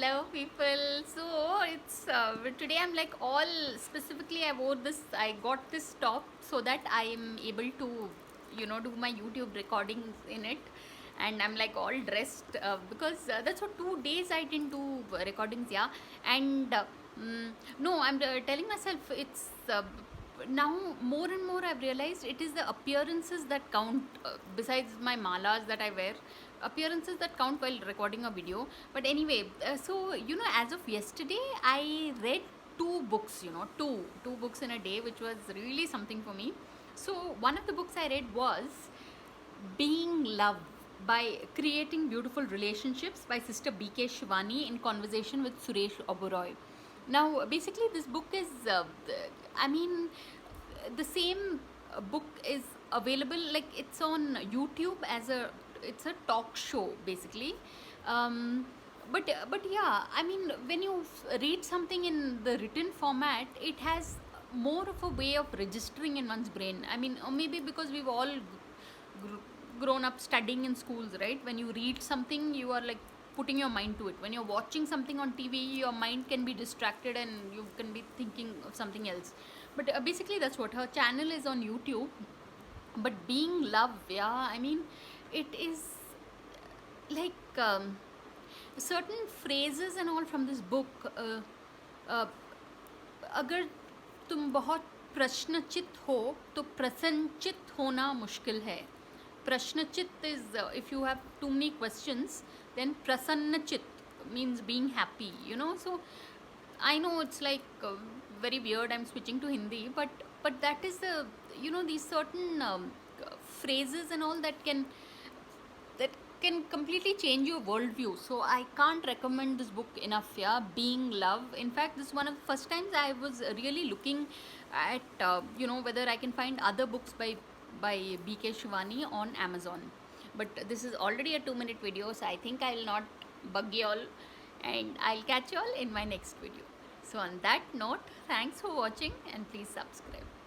Hello people. So it's today I'm like all specifically I wore this, I got this top so that I am able to do my YouTube recordings in it, and I'm like all dressed because that's what 2 days I didn't do recordings, yeah. And no, I'm telling myself it's now more and more I've realized it is the appearances that count, besides my malas that I wear, appearances that count while recording a video. But anyway, so as of yesterday I read two books, two books in a day, which was really something for me. So one of the books I read was Being Love by Creating Beautiful Relationships by Sister BK Shivani in conversation with Suresh Oberoi. Now, basically, this book is, I mean, the same book is available, like it's on YouTube as it's a talk show basically. Um, but yeah, I mean, when you read something in the written format, it has more of a way of registering in one's brain. I mean, or maybe because we've all grown up studying in schools, right? When you read something, you are like putting your mind to it. When you're watching something on TV, your mind can be distracted and you can be thinking of something else. But basically, that's what her channel is on YouTube. But Being Love, yeah, I mean, it is like certain phrases and all from this book. uh, अगर तुम बहुत प्रश्नचित हो तो प्रसन्नचित होना मुश्किल है. Prashnachit is if you have too many questions, then Prasannachit means being happy, So I know it's like very weird. I'm switching to Hindi, but that is the these certain phrases and all that can completely change your worldview. So I can't recommend this book enough. Yeah, Being Love. In fact, this is one of the first times I was really looking at whether I can find other books by BK Shivani on Amazon. But this is already a 2-minute video, so I think I'll not bug you all, and I'll catch you all in my next video. So on that note, thanks for watching and please subscribe.